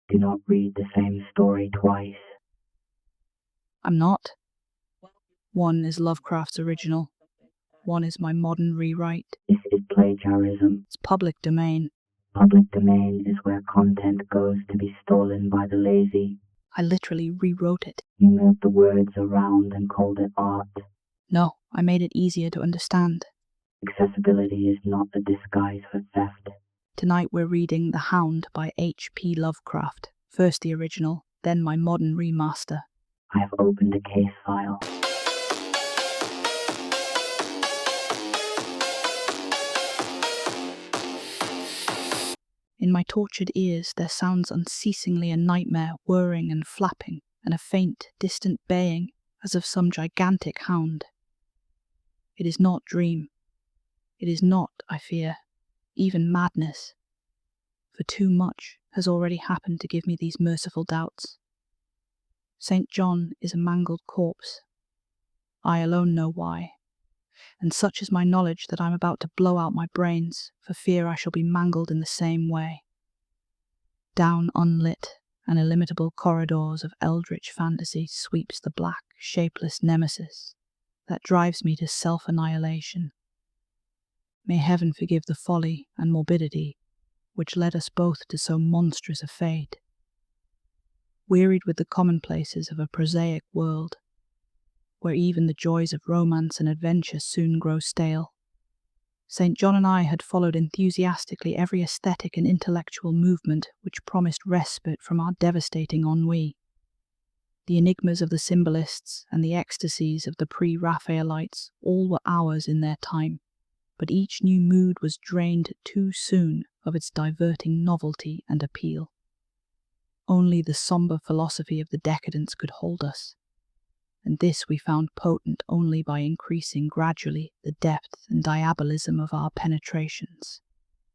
Do not read the same story twice. I'm not. One is Lovecraft's original. One is my modern rewrite. This is plagiarism. It's public domain. Public domain is where content goes to be stolen by the lazy. I literally rewrote it. You moved the words around and called it art. No, I made it easier to understand. Accessibility is not a disguise for theft. Tonight we're reading The Hound by H.P Lovecraft. First the original, then my modern remaster. I have opened a case file. In my tortured ears there sounds unceasingly a nightmare whirring and flapping, and a faint, distant baying, as of some gigantic hound. It is not dream. It is not, I fear, even madness. For too much has already happened to give me these merciful doubts. St. John is a mangled corpse. I alone know why, and such is my knowledge that I'm about to blow out my brains for fear I shall be mangled in the same way. Down unlit and illimitable corridors of eldritch fantasy sweeps the black, shapeless nemesis that drives me to self-annihilation. May heaven forgive the folly and morbidity which led us both to so monstrous a fate. Wearied with the commonplaces of a prosaic world, where even the joys of romance and adventure soon grow stale, St. John and I had followed enthusiastically every aesthetic and intellectual movement which promised respite from our devastating ennui. The enigmas of the symbolists and the ecstasies of the pre-Raphaelites all were ours in their time, but each new mood was drained too soon of its diverting novelty and appeal. Only the sombre philosophy of the decadence could hold us, and this we found potent only by increasing gradually the depth and diabolism of our penetrations.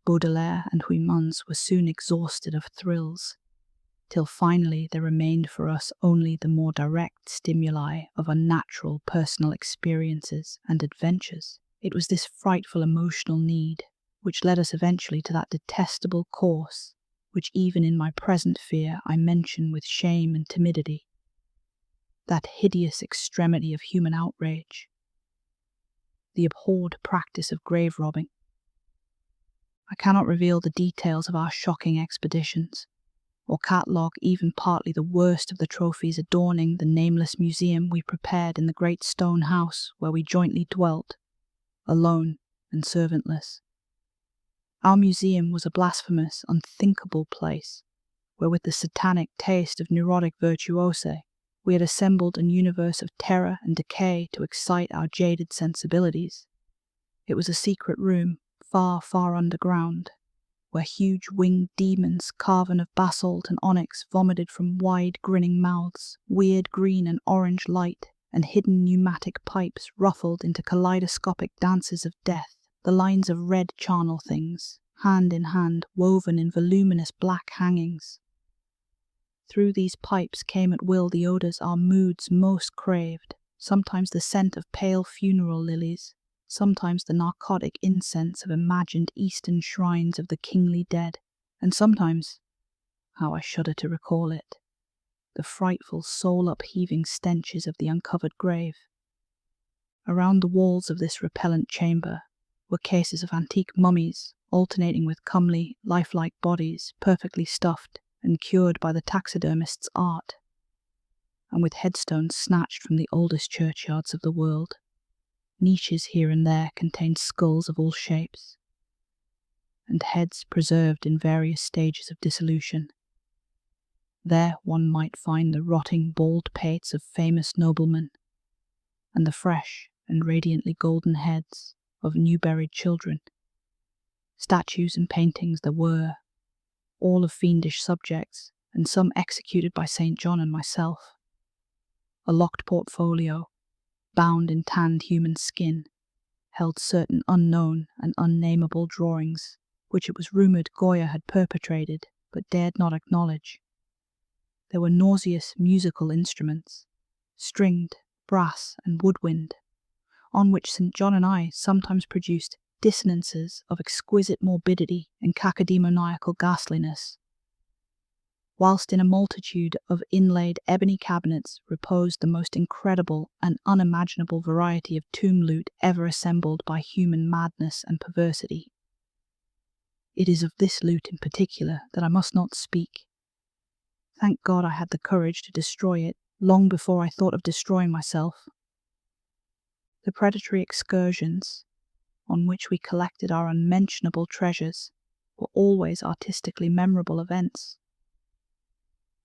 Baudelaire and Huysmans were soon exhausted of thrills, till finally there remained for us only the more direct stimuli of unnatural personal experiences and adventures. It was this frightful emotional need which led us eventually to that detestable course which even in my present fear I mention with shame and timidity, that hideous extremity of human outrage, the abhorred practice of grave robbing. I cannot reveal the details of our shocking expeditions, or catalogue even partly the worst of the trophies adorning the nameless museum we prepared in the great stone house where we jointly dwelt, alone and servantless. Our museum was a blasphemous, unthinkable place, where with the satanic taste of neurotic virtuosi, we had assembled an universe of terror and decay to excite our jaded sensibilities. It was a secret room, far, far underground, where huge winged demons carven of basalt and onyx vomited from wide grinning mouths, weird green and orange light, and hidden pneumatic pipes ruffled into kaleidoscopic dances of death, the lines of red charnel things, hand in hand, woven in voluminous black hangings. Through these pipes came at will the odours our moods most craved, sometimes the scent of pale funeral lilies, sometimes the narcotic incense of imagined eastern shrines of the kingly dead, and sometimes, how I shudder to recall it, the frightful soul-upheaving stenches of the uncovered grave. Around the walls of this repellent chamber were cases of antique mummies, alternating with comely, lifelike bodies, perfectly stuffed and cured by the taxidermist's art, and with headstones snatched from the oldest churchyards of the world. Niches here and there contained skulls of all shapes, and heads preserved in various stages of dissolution. There one might find the rotting bald pates of famous noblemen, and the fresh and radiantly golden heads of new-buried children. Statues and paintings there were, all of fiendish subjects, and some executed by St. John and myself. A locked portfolio, bound in tanned human skin, held certain unknown and unnameable drawings, which it was rumoured Goya had perpetrated, but dared not acknowledge. There were nauseous musical instruments, stringed, brass and woodwind, on which St. John and I sometimes produced dissonances of exquisite morbidity and cacodemoniacal ghastliness. whilst in a multitude of inlaid ebony cabinets reposed the most incredible and unimaginable variety of tomb loot ever assembled by human madness and perversity. It is of this loot in particular that I must not speak. Thank God I had the courage to destroy it long before I thought of destroying myself. The predatory excursions on which we collected our unmentionable treasures were always artistically memorable events.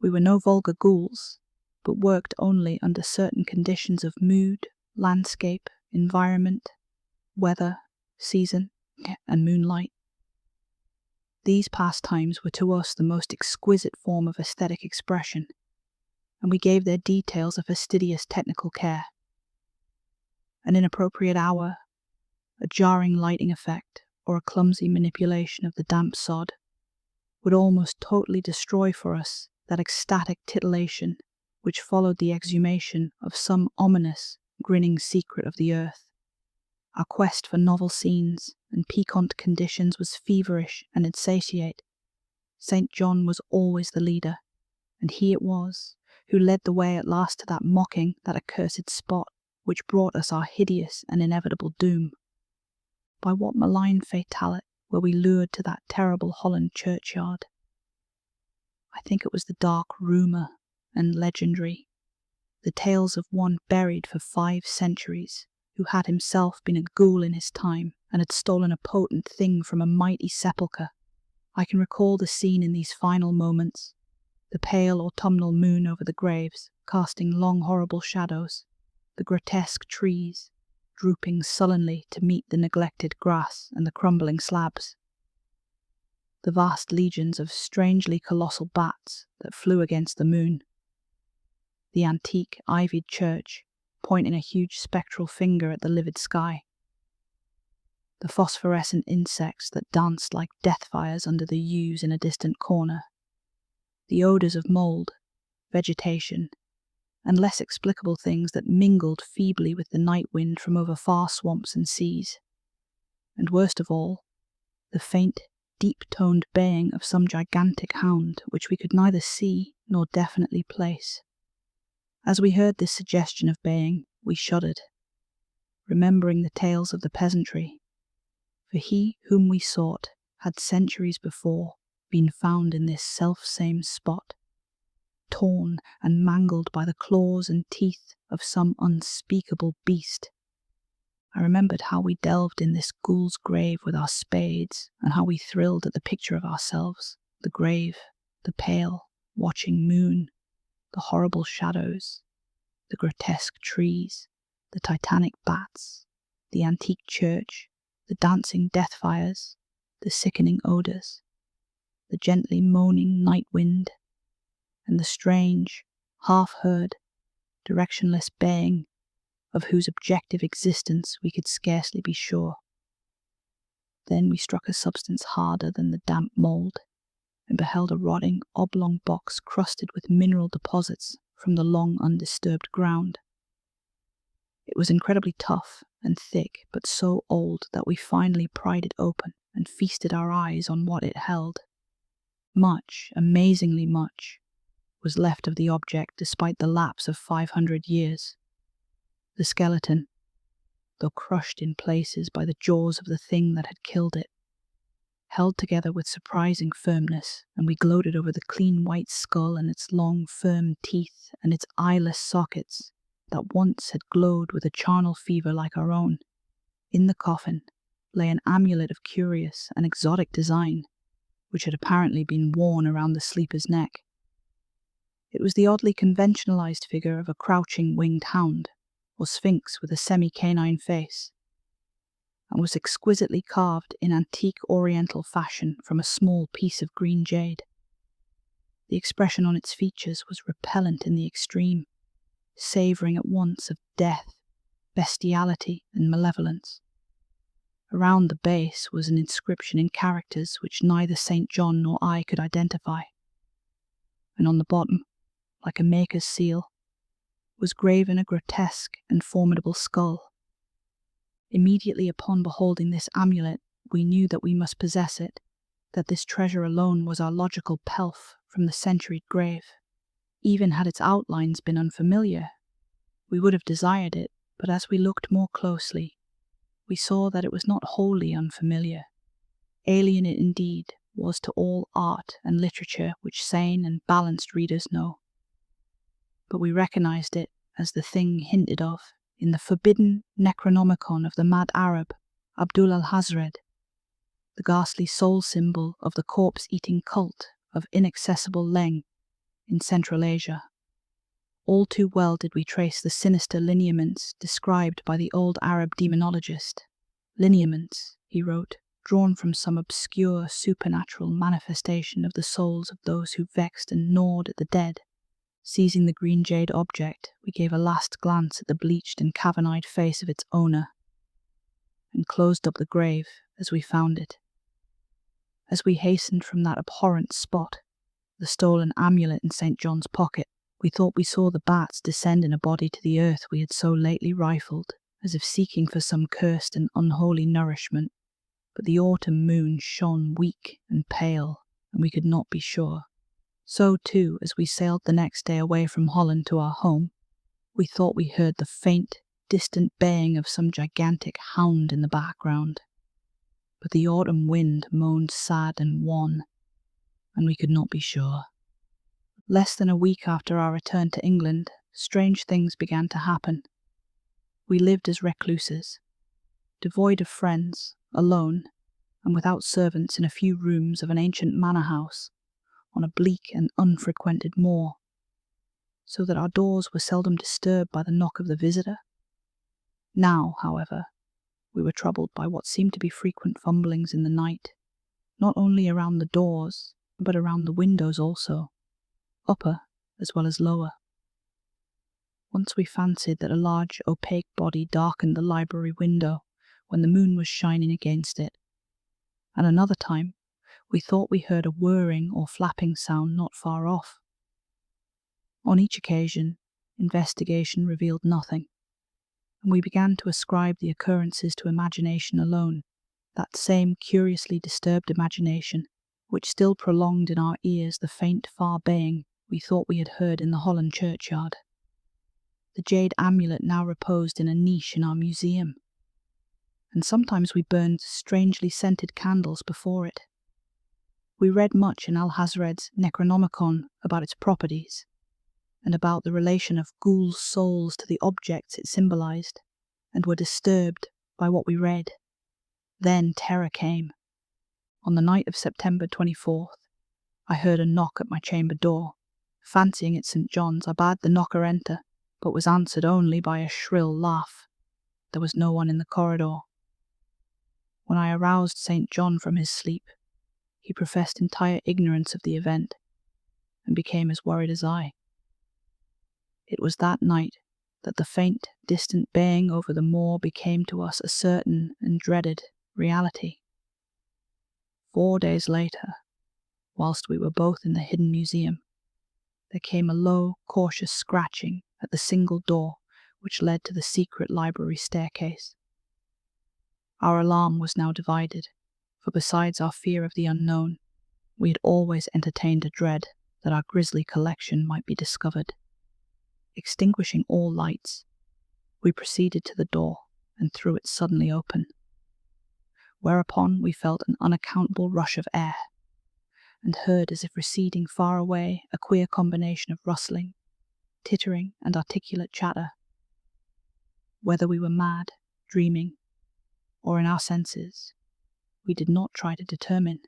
We were no vulgar ghouls, but worked only under certain conditions of mood, landscape, environment, weather, season, and moonlight. These pastimes were to us the most exquisite form of aesthetic expression, and we gave their details a fastidious technical care. An inappropriate hour, a jarring lighting effect, or a clumsy manipulation of the damp sod would almost totally destroy for us that ecstatic titillation which followed the exhumation of some ominous, grinning secret of the earth. Our quest for novel scenes and piquant conditions was feverish and insatiate. St. John was always the leader, and he it was who led the way at last to that mocking, that accursed spot which brought us our hideous and inevitable doom. By what malign fatality were we lured to that terrible Holland churchyard? I think it was the dark rumour and legendary, the tales of one buried for 5 centuries, who had himself been a ghoul in his time and had stolen a potent thing from a mighty sepulchre. I can recall the scene in these final moments, the pale autumnal moon over the graves, casting long horrible shadows, the grotesque trees, drooping sullenly to meet the neglected grass and the crumbling slabs, the vast legions of strangely colossal bats that flew against the moon, the antique ivied church pointing a huge spectral finger at the livid sky, the phosphorescent insects that danced like death fires under the yews in a distant corner, the odours of mould, vegetation, and less explicable things that mingled feebly with the night wind from over far swamps and seas, and worst of all, the faint, deep-toned baying of some gigantic hound which we could neither see nor definitely place. As we heard this suggestion of baying, we shuddered, remembering the tales of the peasantry, for he whom we sought had centuries before been found in this self-same spot, torn and mangled by the claws and teeth of some unspeakable beast. I remembered how we delved in this ghoul's grave with our spades, and how we thrilled at the picture of ourselves, the grave, the pale, watching moon, the horrible shadows, the grotesque trees, the titanic bats, the antique church, the dancing death fires, the sickening odours, the gently moaning night wind, and the strange, half-heard, directionless baying of whose objective existence we could scarcely be sure. Then we struck a substance harder than the damp mould, and beheld a rotting oblong box crusted with mineral deposits from the long undisturbed ground. It was incredibly tough and thick, but so old that we finally pried it open and feasted our eyes on what it held. Much, amazingly much, was left of the object despite the lapse of 500 years. The skeleton, though crushed in places by the jaws of the thing that had killed it, held together with surprising firmness, and we gloated over the clean white skull and its long, firm teeth and its eyeless sockets that once had glowed with a charnel fever like our own. In the coffin lay an amulet of curious and exotic design, which had apparently been worn around the sleeper's neck. It was the oddly conventionalized figure of a crouching winged hound, or sphinx with a semi-canine face, and was exquisitely carved in antique oriental fashion from a small piece of green jade. The expression on its features was repellent in the extreme, savouring at once of death, bestiality, and malevolence. Around the base was an inscription in characters which neither St. John nor I could identify, and on the bottom, like a maker's seal, was graven a grotesque and formidable skull. Immediately upon beholding this amulet, we knew that we must possess it, that this treasure alone was our logical pelf from the centuried grave. Even had its outlines been unfamiliar, we would have desired it, but as we looked more closely, we saw that it was not wholly unfamiliar. Alien it indeed was to all art and literature which sane and balanced readers know. But we recognized it as the thing hinted of in the forbidden Necronomicon of the mad Arab, Abdul al-Hazred, the ghastly soul symbol of the corpse-eating cult of inaccessible Leng in Central Asia. All too well did we trace the sinister lineaments described by the old Arab demonologist. Lineaments, he wrote, drawn from some obscure supernatural manifestation of the souls of those who vexed and gnawed at the dead. Seizing the green jade object, we gave a last glance at the bleached and cavern-eyed face of its owner, and closed up the grave as we found it. As we hastened from that abhorrent spot, the stolen amulet in St. John's pocket, we thought we saw the bats descend in a body to the earth we had so lately rifled, as if seeking for some cursed and unholy nourishment. But the autumn moon shone weak and pale, and we could not be sure. So, too, as we sailed the next day away from Holland to our home, we thought we heard the faint, distant baying of some gigantic hound in the background. But the autumn wind moaned sad and wan, and we could not be sure. Less than a week after our return to England, strange things began to happen. We lived as recluses, devoid of friends, alone, and without servants in a few rooms of an ancient manor house on a bleak and unfrequented moor, so that our doors were seldom disturbed by the knock of the visitor. Now, however, we were troubled by what seemed to be frequent fumblings in the night, not only around the doors, but around the windows also, upper as well as lower. Once we fancied that a large opaque body darkened the library window when the moon was shining against it, and another time we thought we heard a whirring or flapping sound not far off. On each occasion, investigation revealed nothing, and we began to ascribe the occurrences to imagination alone, that same curiously disturbed imagination which still prolonged in our ears the faint far baying we thought we had heard in the Holland churchyard. The jade amulet now reposed in a niche in our museum, and sometimes we burned strangely scented candles before it. We read much in Al-Hazred's Necronomicon about its properties, and about the relation of ghouls' souls to the objects it symbolized, and were disturbed by what we read. Then terror came. On the night of September 24th, I heard a knock at my chamber door. Fancying it St. John's, I bade the knocker enter, but was answered only by a shrill laugh. There was no one in the corridor. When I aroused St. John from his sleep, he professed entire ignorance of the event, and became as worried as I. It was that night that the faint, distant baying over the moor became to us a certain and dreaded reality. 4 days later, whilst we were both in the hidden museum, there came a low, cautious scratching at the single door which led to the secret library staircase. Our alarm was now divided, for besides our fear of the unknown, we had always entertained a dread that our grisly collection might be discovered. Extinguishing all lights, we proceeded to the door and threw it suddenly open, whereupon we felt an unaccountable rush of air, and heard as if receding far away a queer combination of rustling, tittering, and articulate chatter. Whether we were mad, dreaming, or in our senses, we did not try to determine.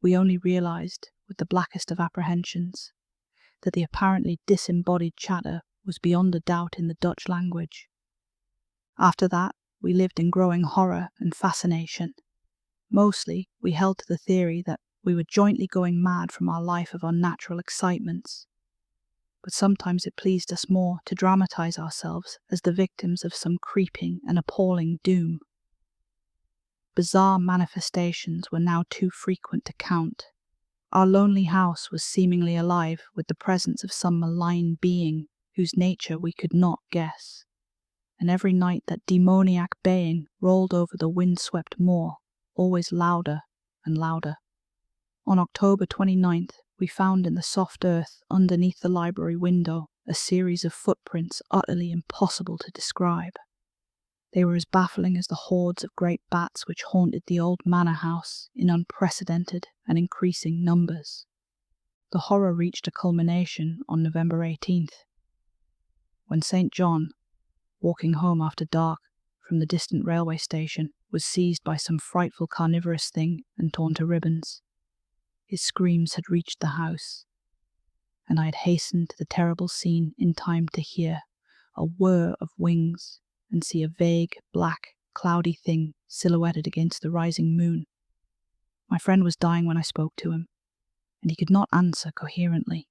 We only realized, with the blackest of apprehensions, that the apparently disembodied chatter was beyond a doubt in the Dutch language. After that, we lived in growing horror and fascination. Mostly, we held to the theory that we were jointly going mad from our life of unnatural excitements. But sometimes it pleased us more to dramatize ourselves as the victims of some creeping and appalling doom. Bizarre manifestations were now too frequent to count. Our lonely house was seemingly alive with the presence of some malign being whose nature we could not guess, and every night that demoniac baying rolled over the wind-swept moor, always louder and louder. On October 29th, we found in the soft earth underneath the library window a series of footprints utterly impossible to describe. They were as baffling as the hordes of great bats which haunted the old manor house in unprecedented and increasing numbers. The horror reached a culmination on November 18th, when St. John, walking home after dark from the distant railway station, was seized by some frightful carnivorous thing and torn to ribbons. His screams had reached the house, and I had hastened to the terrible scene in time to hear a whir of wings and see a vague, black, cloudy thing silhouetted against the rising moon. My friend was dying when I spoke to him, and he could not answer coherently.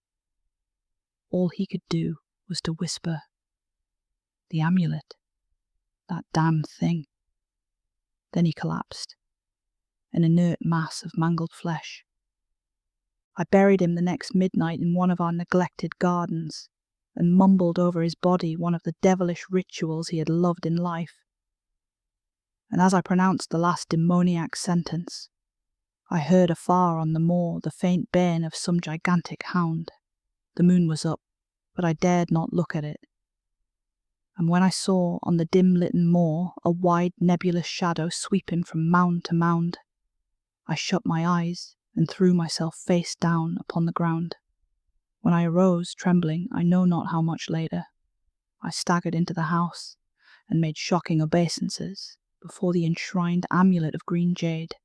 All he could do was to whisper, "The amulet, that damned thing." Then he collapsed, an inert mass of mangled flesh. I buried him the next midnight in one of our neglected gardens, and mumbled over his body one of the devilish rituals he had loved in life. And as I pronounced the last demoniac sentence, I heard afar on the moor the faint baying of some gigantic hound. The moon was up, but I dared not look at it. And when I saw on the dim-litten moor a wide nebulous shadow sweeping from mound to mound, I shut my eyes and threw myself face down upon the ground. When I arose, trembling, I know not how much later, I staggered into the house and made shocking obeisances before the enshrined amulet of green jade,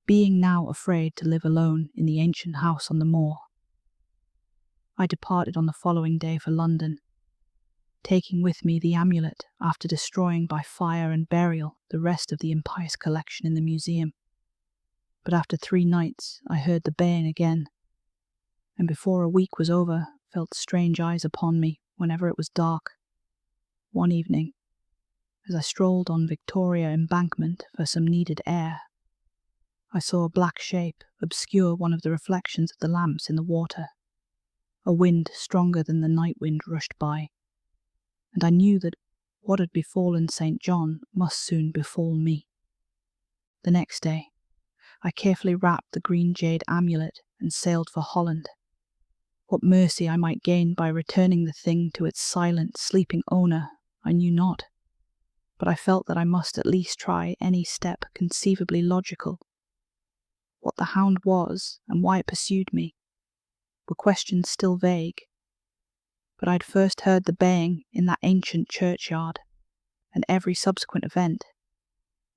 being now afraid to live alone in the ancient house on the moor. I departed on the following day for London, taking with me the amulet after destroying by fire and burial the rest of the impious collection in the museum. But after 3 nights I heard the baying again, and before a week was over felt strange eyes upon me whenever it was dark. One evening, as I strolled on Victoria Embankment for some needed air, I saw a black shape obscure one of the reflections of the lamps in the water. A wind stronger than the night wind rushed by, and I knew that what had befallen St. John must soon befall me. The next day, I carefully wrapped the green jade amulet and sailed for Holland. What mercy I might gain by returning the thing to its silent, sleeping owner, I knew not, but I felt that I must at least try any step conceivably logical. What the hound was, and why it pursued me, were questions still vague, but I had first heard the baying in that ancient churchyard, and every subsequent event,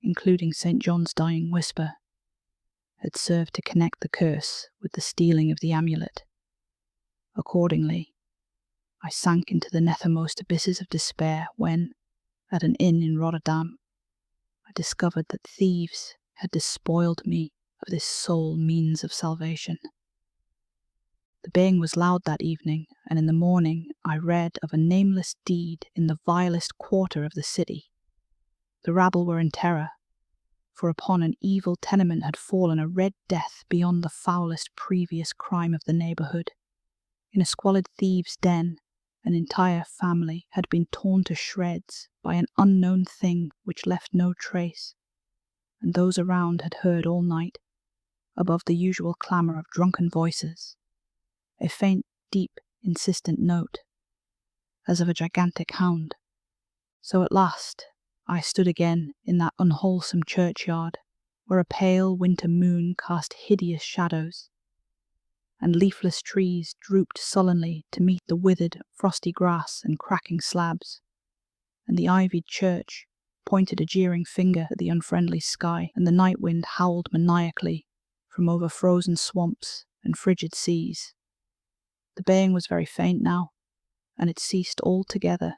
including St. John's dying whisper, had served to connect the curse with the stealing of the amulet. Accordingly, I sank into the nethermost abysses of despair when, at an inn in Rotterdam, I discovered that thieves had despoiled me of this sole means of salvation. The baying was loud that evening, and in the morning I read of a nameless deed in the vilest quarter of the city. The rabble were in terror, for upon an evil tenement had fallen a red death beyond the foulest previous crime of the neighbourhood. In a squalid thieves' den, an entire family had been torn to shreds by an unknown thing which left no trace, and those around had heard all night, above the usual clamour of drunken voices, a faint, deep, insistent note, as of a gigantic hound. So at last I stood again in that unwholesome churchyard, where a pale winter moon cast hideous shadows, and leafless trees drooped sullenly to meet the withered, frosty grass and cracking slabs, and the ivied church pointed a jeering finger at the unfriendly sky, and the night wind howled maniacally from over frozen swamps and frigid seas. The baying was very faint now, and it ceased altogether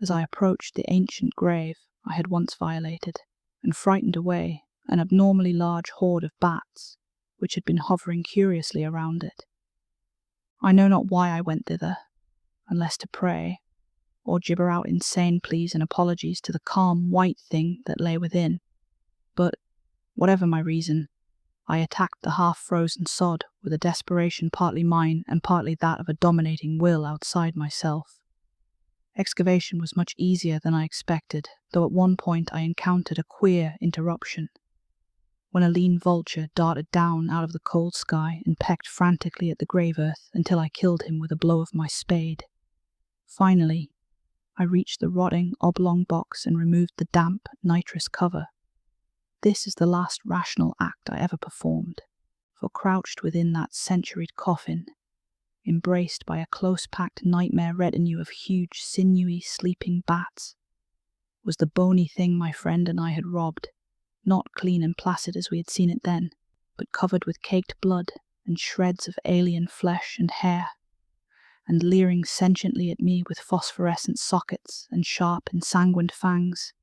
as I approached the ancient grave I had once violated, and frightened away an abnormally large horde of bats which had been hovering curiously around it. I know not why I went thither, unless to pray, or gibber out insane pleas and apologies to the calm white thing that lay within, but, whatever my reason, I attacked the half-frozen sod with a desperation partly mine and partly that of a dominating will outside myself. Excavation was much easier than I expected, though at one point I encountered a queer interruption. when a lean vulture darted down out of the cold sky and pecked frantically at the grave earth until I killed him with a blow of my spade. Finally, I reached the rotting oblong box and removed the damp, nitrous cover. This is the last rational act I ever performed, for crouched within that centuried coffin, embraced by a close-packed nightmare retinue of huge, sinewy, sleeping bats, was the bony thing my friend and I had robbed, not clean and placid as we had seen it then, but covered with caked blood and shreds of alien flesh and hair, and leering sentiently at me with phosphorescent sockets and sharp, ensanguined fangs,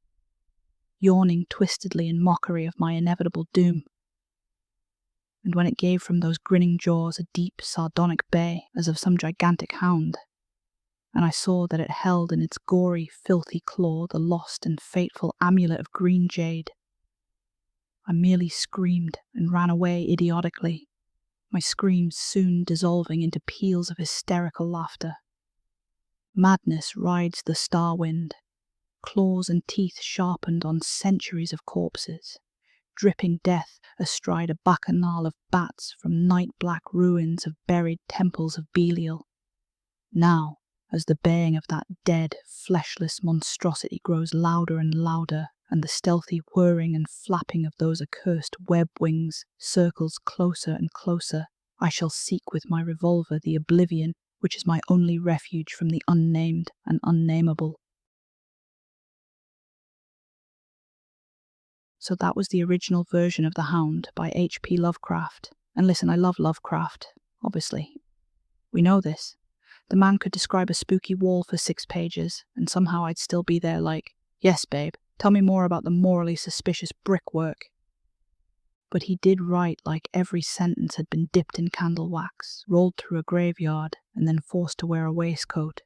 yawning twistedly in mockery of my inevitable doom. And when it gave from those grinning jaws a deep, sardonic bay as of some gigantic hound, and I saw that it held in its gory, filthy claw the lost and fateful amulet of green jade, I merely screamed and ran away idiotically, my screams soon dissolving into peals of hysterical laughter. Madness rides the star wind, claws and teeth sharpened on centuries of corpses, dripping death astride a bacchanal of bats from night-black ruins of buried temples of Belial. Now, as the baying of that dead, fleshless monstrosity grows louder and louder, and the stealthy whirring and flapping of those accursed web wings circles closer and closer, I shall seek with my revolver the oblivion which is my only refuge from the unnamed and unnameable. So that was the original version of The Hound by H.P Lovecraft. And listen, I love Lovecraft, obviously. We know this. The man could describe a spooky wall for 6 pages, and somehow I'd still be there like, yes, babe, tell me more about the morally suspicious brickwork. But he did write like every sentence had been dipped in candle wax, rolled through a graveyard, and then forced to wear a waistcoat.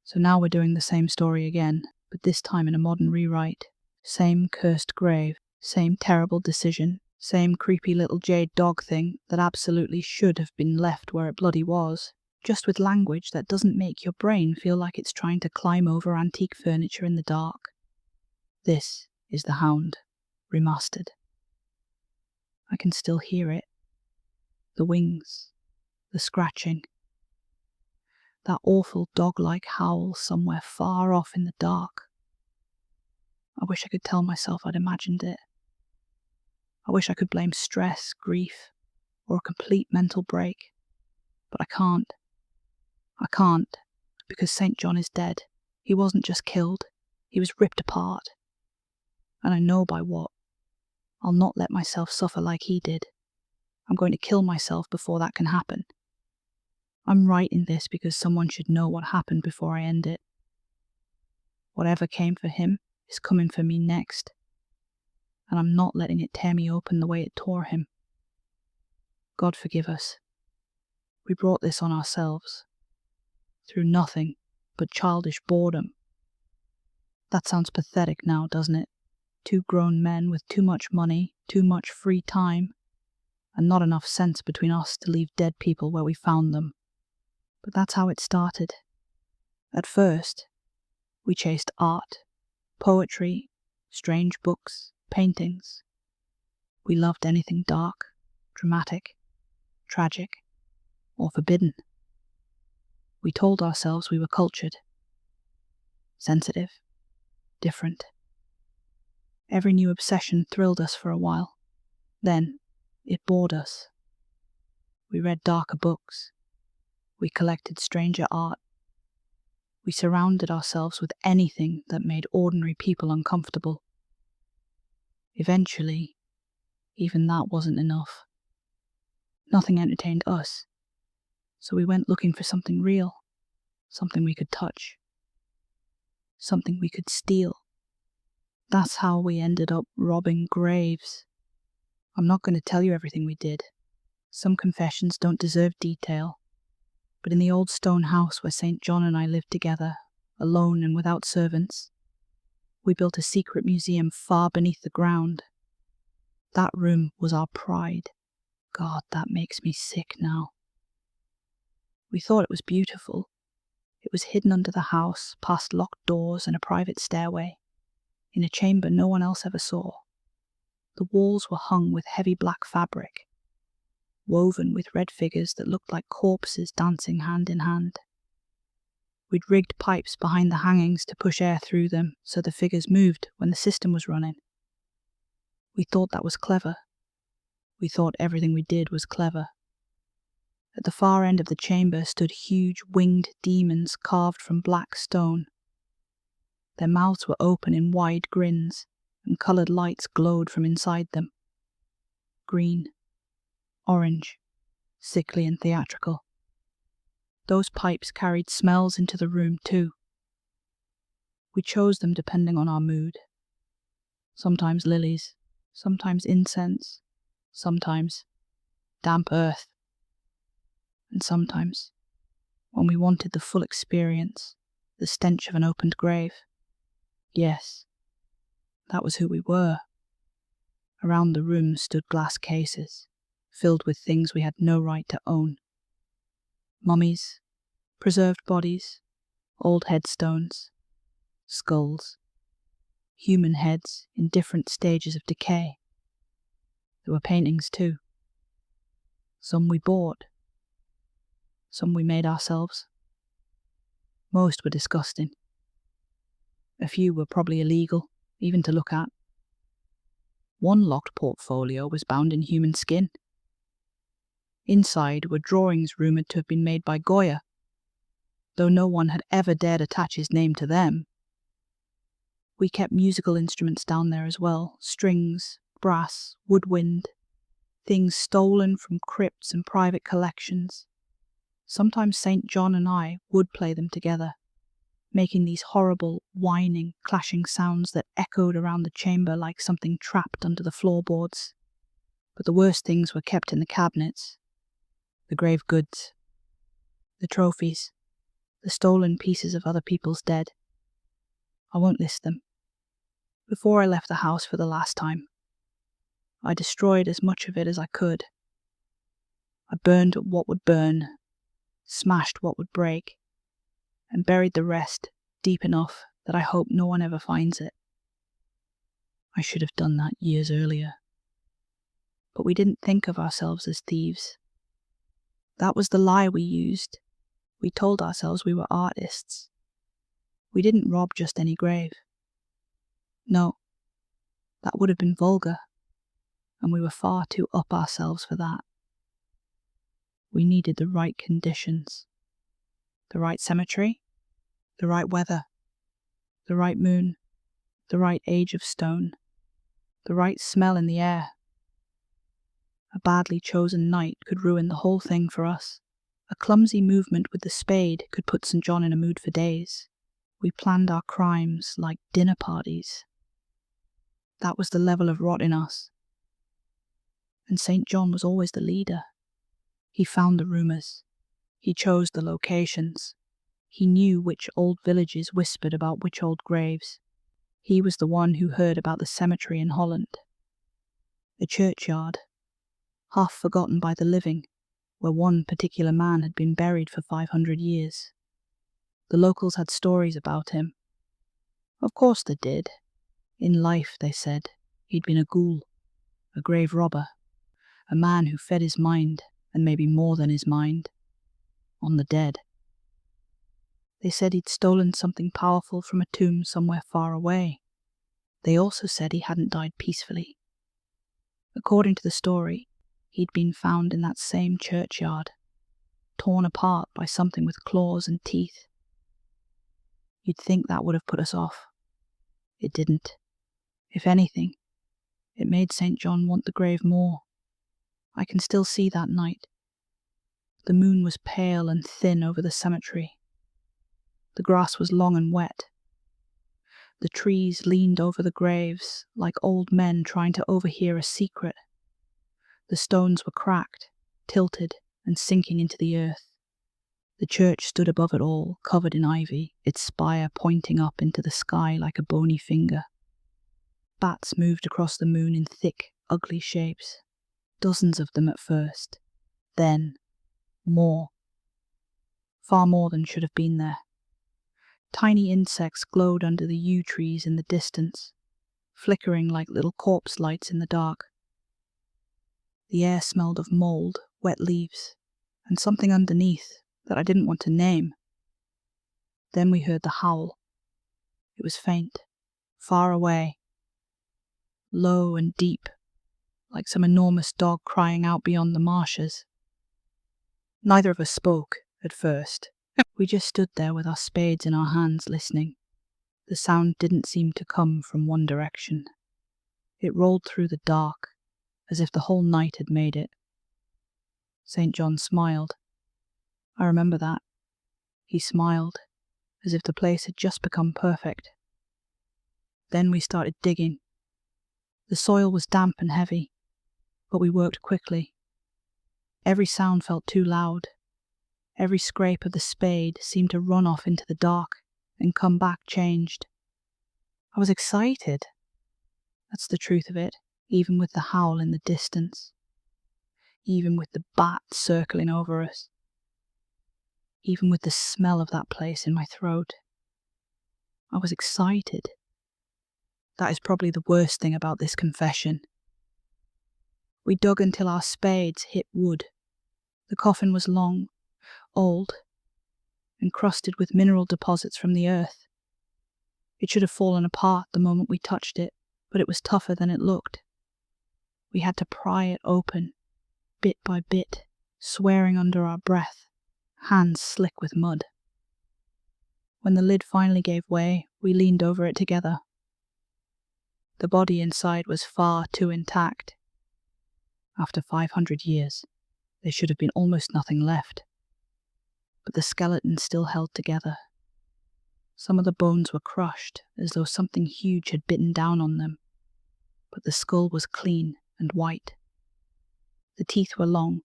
So now we're doing the same story again, but this time in a modern rewrite. Same cursed grave, same terrible decision, same creepy little jade dog thing that absolutely should have been left where it bloody was, just with language that doesn't make your brain feel like it's trying to climb over antique furniture in the dark. This is The Hound, remastered. I can still hear it. The wings, the scratching. That awful dog-like howl somewhere far off in the dark. I wish I could tell myself I'd imagined it. I wish I could blame stress, grief, or a complete mental break. But I can't. I can't, because St. John is dead. He wasn't just killed, he was ripped apart. And I know by what. I'll not let myself suffer like he did. I'm going to kill myself before that can happen. I'm writing this because someone should know what happened before I end it. Whatever came for him is coming for me next. And I'm not letting it tear me open the way it tore him. God forgive us. We brought this on ourselves. Through nothing but childish boredom. That sounds pathetic now, doesn't it? 2 grown men with too much money, too much free time, and not enough sense between us to leave dead people where we found them. But that's how it started. At first, we chased art, poetry, strange books, paintings. We loved anything dark, dramatic, tragic, or forbidden. We told ourselves we were cultured, sensitive, different. Every new obsession thrilled us for a while. Then, it bored us. We read darker books. We collected stranger art. We surrounded ourselves with anything that made ordinary people uncomfortable. Eventually, even that wasn't enough. Nothing entertained us, so we went looking for something real, something we could touch, something we could steal. That's how we ended up robbing graves. I'm not going to tell you everything we did. Some confessions don't deserve detail. But in the old stone house where St. John and I lived together, alone and without servants, we built a secret museum far beneath the ground. That room was our pride. God, that makes me sick now. We thought it was beautiful. It was hidden under the house, past locked doors and a private stairway, in a chamber no one else ever saw. The walls were hung with heavy black fabric, woven with red figures that looked like corpses dancing hand in hand. We'd rigged pipes behind the hangings to push air through them so the figures moved when the system was running. We thought that was clever. We thought everything we did was clever. At the far end of the chamber stood huge winged demons carved from black stone. Their mouths were open in wide grins, and coloured lights glowed from inside them. Green, orange, sickly and theatrical. Those pipes carried smells into the room too. We chose them depending on our mood. Sometimes lilies, sometimes incense, sometimes damp earth. And sometimes, when we wanted the full experience, the stench of an opened grave. Yes, that was who we were. Around the room stood glass cases, filled with things we had no right to own. Mummies, preserved bodies, old headstones, skulls, human heads in different stages of decay. There were paintings too. Some we bought, some we made ourselves. Most were disgusting. A few were probably illegal, even to look at. One locked portfolio was bound in human skin. Inside were drawings rumoured to have been made by Goya, though no one had ever dared attach his name to them. We kept musical instruments down there as well, strings, brass, woodwind, things stolen from crypts and private collections. Sometimes St. John and I would play them together, making these horrible, whining, clashing sounds that echoed around the chamber like something trapped under the floorboards. But the worst things were kept in the cabinets. The grave goods, the trophies, the stolen pieces of other people's dead. I won't list them. Before I left the house for the last time, I destroyed as much of it as I could. I burned what would burn, smashed what would break, and buried the rest deep enough that I hope no one ever finds it. I should have done that years earlier. But we didn't think of ourselves as thieves. That was the lie we used. We told ourselves we were artists. We didn't rob just any grave. No, that would have been vulgar, and we were far too up ourselves for that. We needed the right conditions. The right cemetery, the right weather, the right moon, the right age of stone, the right smell in the air. A badly chosen night could ruin the whole thing for us. A clumsy movement with the spade could put St. John in a mood for days. We planned our crimes like dinner parties. That was the level of rot in us. And St. John was always the leader. He found the rumours. He chose the locations. He knew which old villages whispered about which old graves. He was the one who heard about the cemetery in Holland. A churchyard, half forgotten by the living, where one particular man had been buried for 500 years. The locals had stories about him. Of course they did. In life, they said, he'd been a ghoul, a grave robber, a man who fed his mind, and maybe more than his mind, on the dead. They said he'd stolen something powerful from a tomb somewhere far away. They also said he hadn't died peacefully. According to the story, he'd been found in that same churchyard, torn apart by something with claws and teeth. You'd think that would have put us off. It didn't. If anything, it made St. John want the grave more. I can still see that night. The moon was pale and thin over the cemetery. The grass was long and wet. The trees leaned over the graves like old men trying to overhear a secret. The stones were cracked, tilted, and sinking into the earth. The church stood above it all, covered in ivy, its spire pointing up into the sky like a bony finger. Bats moved across the moon in thick, ugly shapes. Dozens of them at first. Then, more. Far more than should have been there. Tiny insects glowed under the yew trees in the distance. flickering like little corpse lights in the dark. The air smelled of mold, wet leaves, and something underneath that I didn't want to name. Then we heard the howl. It was faint, far away, low and deep, like some enormous dog crying out beyond the marshes. Neither of us spoke, at first. We just stood there with our spades in our hands, listening. The sound didn't seem to come from one direction. It rolled through the dark, as if the whole night had made it. St. John smiled. I remember that. He smiled, as if the place had just become perfect. Then we started digging. The soil was damp and heavy, but we worked quickly. Every sound felt too loud. Every scrape of the spade seemed to run off into the dark and come back changed. I was excited. That's the truth of it, even with the howl in the distance. Even with the bat circling over us. Even with the smell of that place in my throat. I was excited. That is probably the worst thing about this confession. We dug until our spades hit wood. The coffin was long, old, encrusted with mineral deposits from the earth. It should have fallen apart the moment we touched it, but it was tougher than it looked. We had to pry it open, bit by bit, swearing under our breath, hands slick with mud. When the lid finally gave way, we leaned over it together. The body inside was far too intact. After 500 years, there should have been almost nothing left. But the skeleton still held together. Some of the bones were crushed, as though something huge had bitten down on them. But the skull was clean and white. The teeth were long.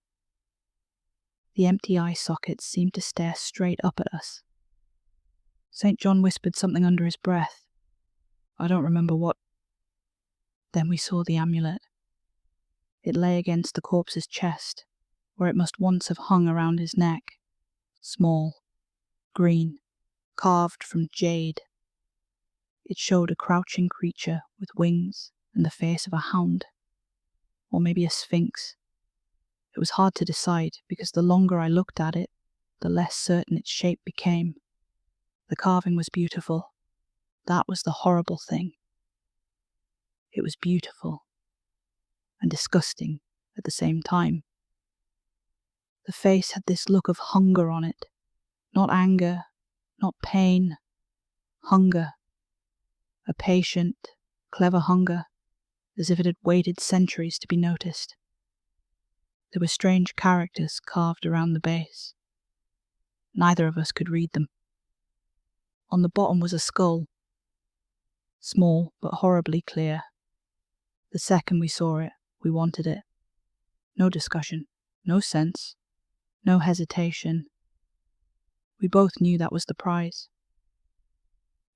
The empty eye sockets seemed to stare straight up at us. St. John whispered something under his breath. I don't remember what. Then we saw the amulet. It lay against the corpse's chest, where it must once have hung around his neck. Small, green, carved from jade. It showed a crouching creature with wings and the face of a hound, or maybe a sphinx. It was hard to decide, because the longer I looked at it, the less certain its shape became. The carving was beautiful. That was the horrible thing. It was beautiful and disgusting at the same time. The face had this look of hunger on it, not anger, not pain, hunger. A patient, clever hunger, as if it had waited centuries to be noticed. There were strange characters carved around the base. Neither of us could read them. On the bottom was a skull, small but horribly clear. The second we saw it, we wanted it. No discussion, no sense, no hesitation. We both knew that was the prize.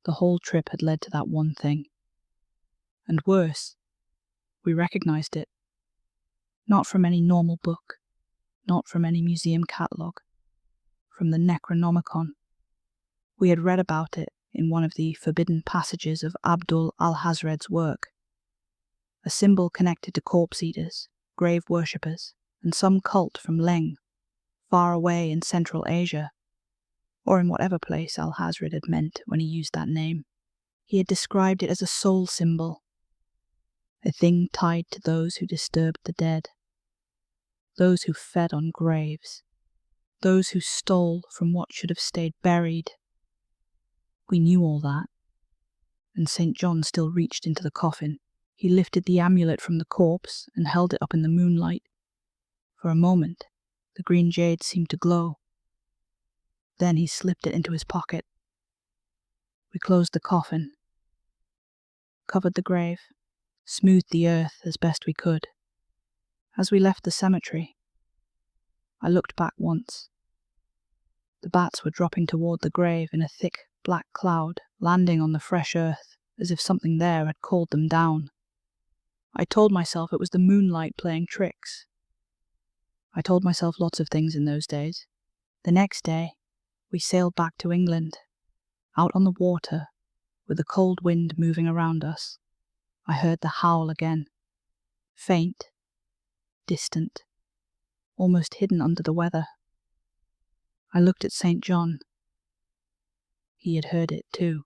The whole trip had led to that one thing. And worse, we recognized it. Not from any normal book, not from any museum catalogue, from the Necronomicon. We had read about it in one of the forbidden passages of Abdul al-Hazred's work. A symbol connected to corpse eaters, grave worshippers, and some cult from Leng, far away in Central Asia, or in whatever place al-Hazred had meant when he used that name. He had described it as a soul symbol, a thing tied to those who disturbed the dead, those who fed on graves, those who stole from what should have stayed buried. We knew all that, and St. John still reached into the coffin. He lifted the amulet from the corpse and held it up in the moonlight. For a moment, the green jade seemed to glow. Then he slipped it into his pocket. We closed the coffin, covered the grave, smoothed the earth as best we could. As we left the cemetery, I looked back once. The bats were dropping toward the grave in a thick black cloud, landing on the fresh earth, as if something there had called them down. I told myself it was the moonlight playing tricks. I told myself lots of things in those days. The next day, we sailed back to England, out on the water, with the cold wind moving around us. I heard the howl again. Faint, distant, almost hidden under the weather. I looked at St. John. He had heard it too.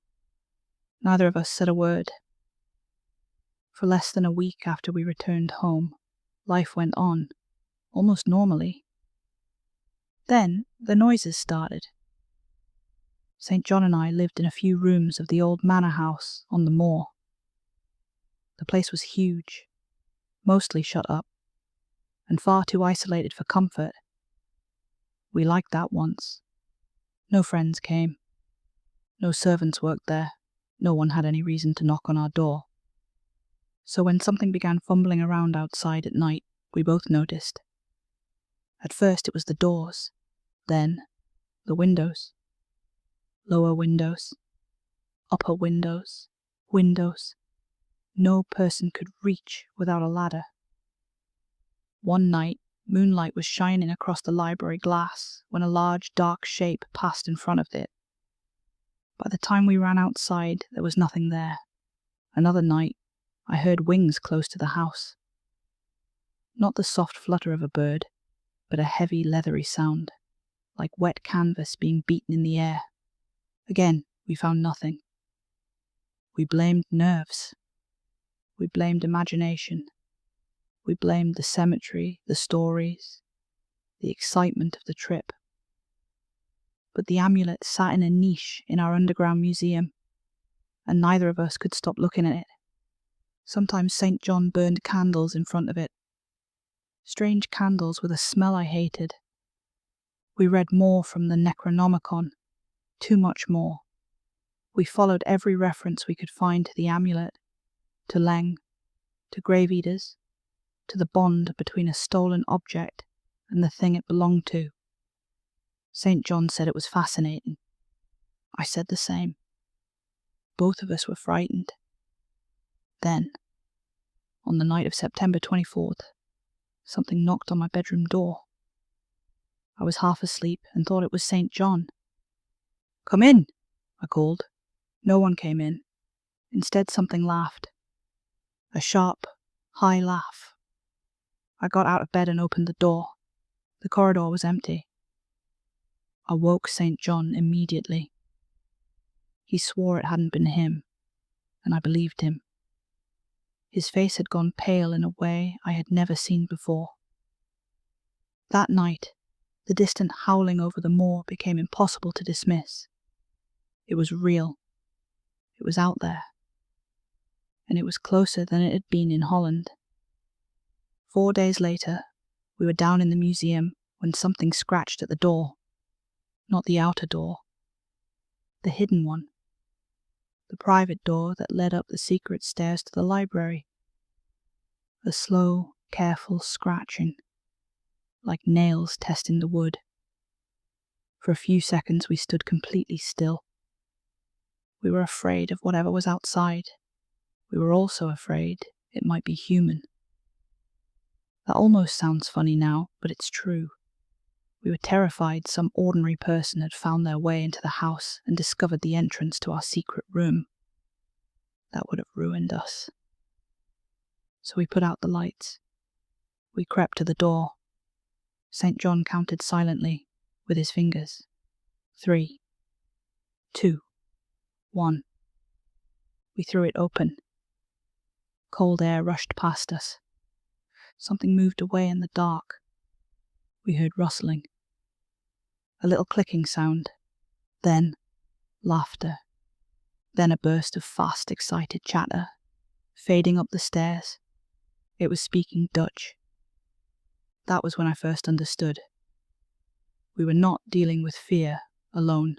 Neither of us said a word. For less than a week after we returned home, life went on, almost normally. Then the noises started. St. John and I lived in a few rooms of the old manor house on the moor. The place was huge, mostly shut up, and far too isolated for comfort. We liked that once. No friends came. No servants worked there. No one had any reason to knock on our door. So when something began fumbling around outside at night, we both noticed. At first it was the doors, then the windows. Lower windows, upper windows, windows. No person could reach without a ladder. One night, moonlight was shining across the library glass when a large, dark shape passed in front of it. By the time we ran outside, there was nothing there. Another night, I heard wings close to the house. Not the soft flutter of a bird, but a heavy, leathery sound, like wet canvas being beaten in the air. Again, we found nothing. We blamed nerves. We blamed imagination. We blamed the cemetery, the stories, the excitement of the trip. But the amulet sat in a niche in our underground museum, and neither of us could stop looking at it. Sometimes St. John burned candles in front of it. Strange candles with a smell I hated. We read more from the Necronomicon, too much more. We followed every reference we could find to the amulet, to Leng, to grave eaters, to the bond between a stolen object and the thing it belonged to. St. John said it was fascinating. I said the same. Both of us were frightened. Then, on the night of September 24th, something knocked on my bedroom door. I was half asleep and thought it was St. John. "Come in," I called. No one came in. Instead, something laughed. A sharp, high laugh. I got out of bed and opened the door. The corridor was empty. I woke St. John immediately. He swore it hadn't been him, and I believed him. His face had gone pale in a way I had never seen before. That night, the distant howling over the moor became impossible to dismiss. It was real. It was out there. And it was closer than it had been in Holland. 4 days later, we were down in the museum when something scratched at the door. Not the outer door. The hidden one. The private door that led up the secret stairs to the library. A slow, careful scratching, like nails testing the wood. For a few seconds we stood completely still. We were afraid of whatever was outside. We were also afraid it might be human. That almost sounds funny now, but it's true. We were terrified some ordinary person had found their way into the house and discovered the entrance to our secret room. That would have ruined us. So we put out the lights. We crept to the door. St. John counted silently, with his fingers. 3, 2, 1. We threw it open. Cold air rushed past us. Something moved away in the dark. We heard rustling. A little clicking sound. Then laughter. Then a burst of fast, excited chatter, fading up the stairs. It was speaking Dutch. That was when I first understood. We were not dealing with fear alone.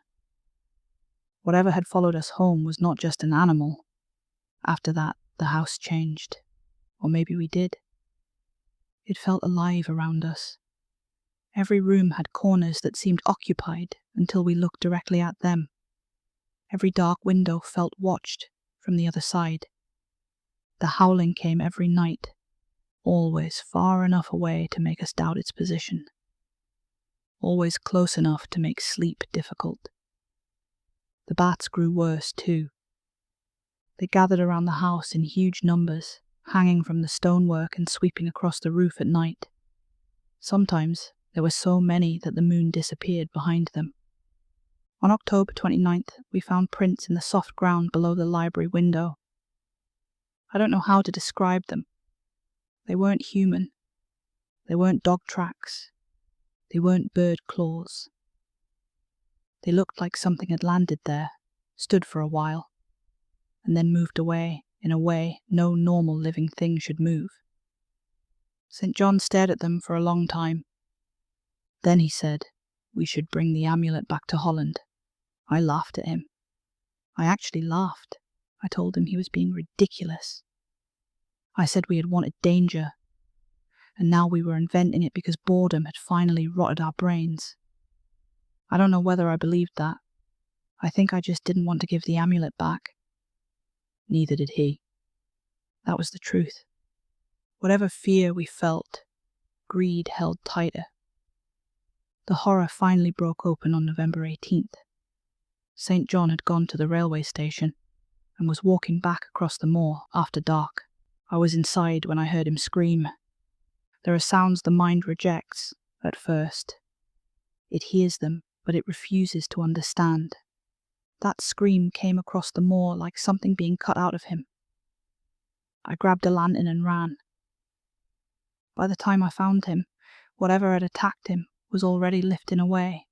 Whatever had followed us home was not just an animal. After that, the house changed. Or maybe we did. It felt alive around us. Every room had corners that seemed occupied until we looked directly at them. Every dark window felt watched from the other side. The howling came every night, always far enough away to make us doubt its position. Always close enough to make sleep difficult. The bats grew worse too. They gathered around the house in huge numbers, hanging from the stonework and sweeping across the roof at night. Sometimes there were so many that the moon disappeared behind them. On October 29th, we found prints in the soft ground below the library window. I don't know how to describe them. They weren't human. They weren't dog tracks. They weren't bird claws. They looked like something had landed there, stood for a while, and then moved away in a way no normal living thing should move. St. John stared at them for a long time. Then he said, "We should bring the amulet back to Holland." I laughed at him. I actually laughed. I told him he was being ridiculous. I said we had wanted danger, and now we were inventing it because boredom had finally rotted our brains. I don't know whether I believed that. I think I just didn't want to give the amulet back. Neither did he. That was the truth. Whatever fear we felt, greed held tighter. The horror finally broke open on November 18th. St. John had gone to the railway station and was walking back across the moor after dark. I was inside when I heard him scream. There are sounds the mind rejects at first. It hears them, but it refuses to understand. That scream came across the moor like something being cut out of him. I grabbed a lantern and ran. By the time I found him, whatever had attacked him was already lifting away.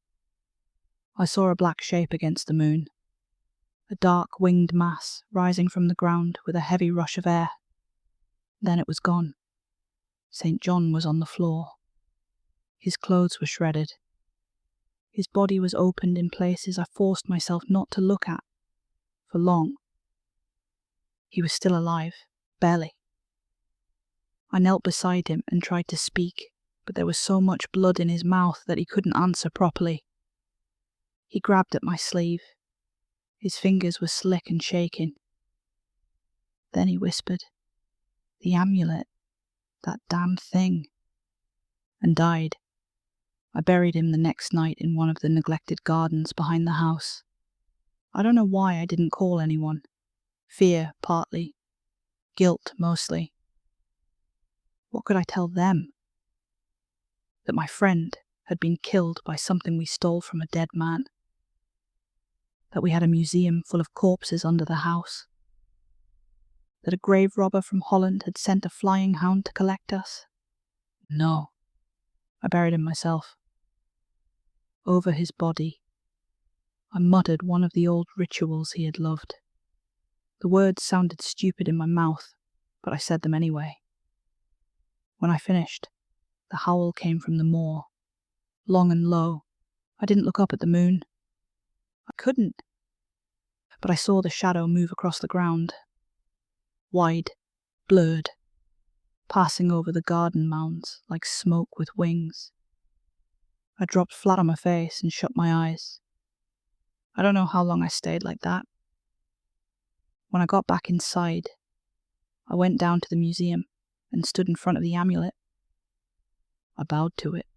I saw a black shape against the moon, a dark winged mass rising from the ground with a heavy rush of air. Then it was gone. St. John was on the floor. His clothes were shredded. His body was opened in places I forced myself not to look at for long. He was still alive, barely. I knelt beside him and tried to speak, but there was so much blood in his mouth that he couldn't answer properly. He grabbed at my sleeve. His fingers were slick and shaking. Then he whispered, "The amulet, that damn thing," and died. I buried him the next night in one of the neglected gardens behind the house. I don't know why I didn't call anyone. Fear, partly. Guilt, mostly. What could I tell them? That my friend had been killed by something we stole from a dead man. That we had a museum full of corpses under the house. That a grave robber from Holland had sent a flying hound to collect us. No. I buried him myself. Over his body, I muttered one of the old rituals he had loved. The words sounded stupid in my mouth, but I said them anyway. When I finished, the howl came from the moor, long and low. I didn't look up at the moon. I couldn't. But I saw the shadow move across the ground. Wide, blurred, passing over the garden mounds like smoke with wings. I dropped flat on my face and shut my eyes. I don't know how long I stayed like that. When I got back inside, I went down to the museum and stood in front of the amulet. I bowed to it.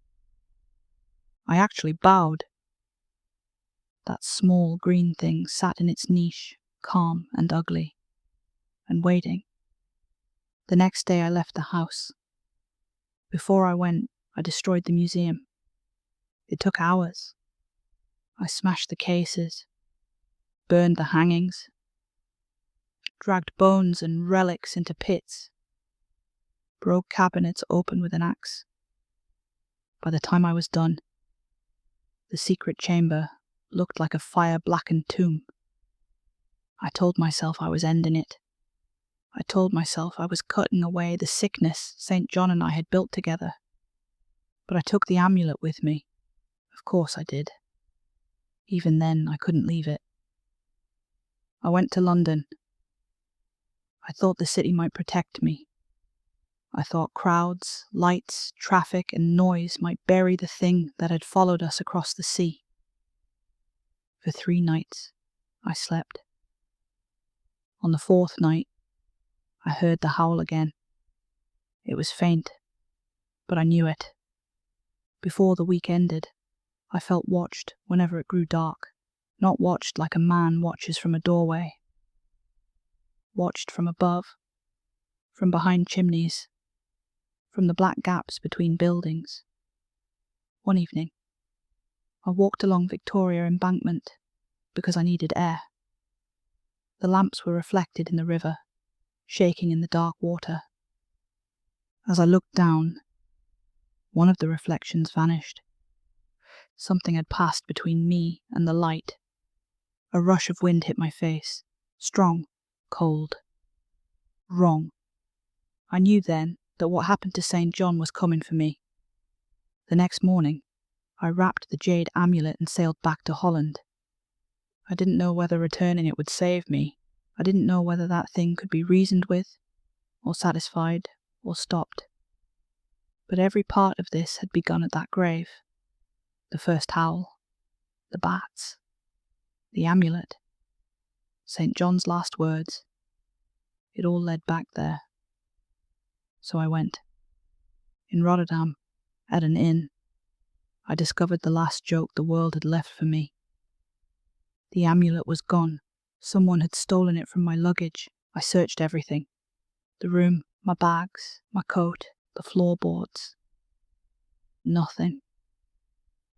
I actually bowed. That small green thing sat in its niche, calm and ugly, and waiting. The next day I left the house. Before I went, I destroyed the museum. It took hours. I smashed the cases, burned the hangings, dragged bones and relics into pits, broke cabinets open with an axe. By the time I was done, the secret chamber looked like a fire-blackened tomb. I told myself I was ending it. I told myself I was cutting away the sickness St. John and I had built together. But I took the amulet with me. Of course I did. Even then, I couldn't leave it. I went to London. I thought the city might protect me. I thought crowds, lights, traffic, and noise might bury the thing that had followed us across the sea. For 3 nights, I slept. On the 4th night, I heard the howl again. It was faint, but I knew it. Before the week ended, I felt watched whenever it grew dark, not watched like a man watches from a doorway. watched from above, from behind chimneys, from the black gaps between buildings. One evening, I walked along Victoria Embankment because I needed air. The lamps were reflected in the river, shaking in the dark water. As I looked down, one of the reflections vanished. Something had passed between me and the light. A rush of wind hit my face, strong, cold, wrong. I knew then that what happened to St. John was coming for me. The next morning, I wrapped the jade amulet and sailed back to Holland. I didn't know whether returning it would save me. I didn't know whether that thing could be reasoned with, or satisfied, or stopped. But every part of this had begun at that grave. The first howl, the bats, the amulet, St. John's last words. It all led back there. So I went. In Rotterdam, at an inn, I discovered the last joke the world had left for me. The amulet was gone. Someone had stolen it from my luggage. I searched everything. The room, my bags, my coat, the floorboards. Nothing.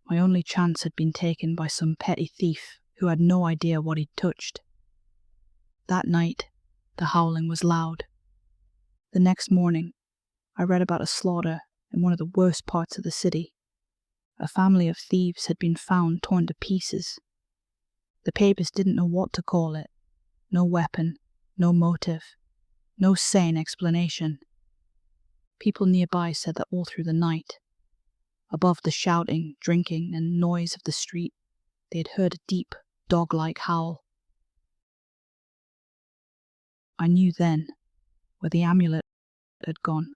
My only chance had been taken by some petty thief who had no idea what he'd touched. That night, the howling was loud. The next morning, I read about a slaughter in one of the worst parts of the city. A family of thieves had been found torn to pieces. The papers didn't know what to call it. No weapon, no motive, no sane explanation. People nearby said that all through the night, above the shouting, drinking, and noise of the street, they had heard a deep, dog-like howl. I knew then where the amulet had gone.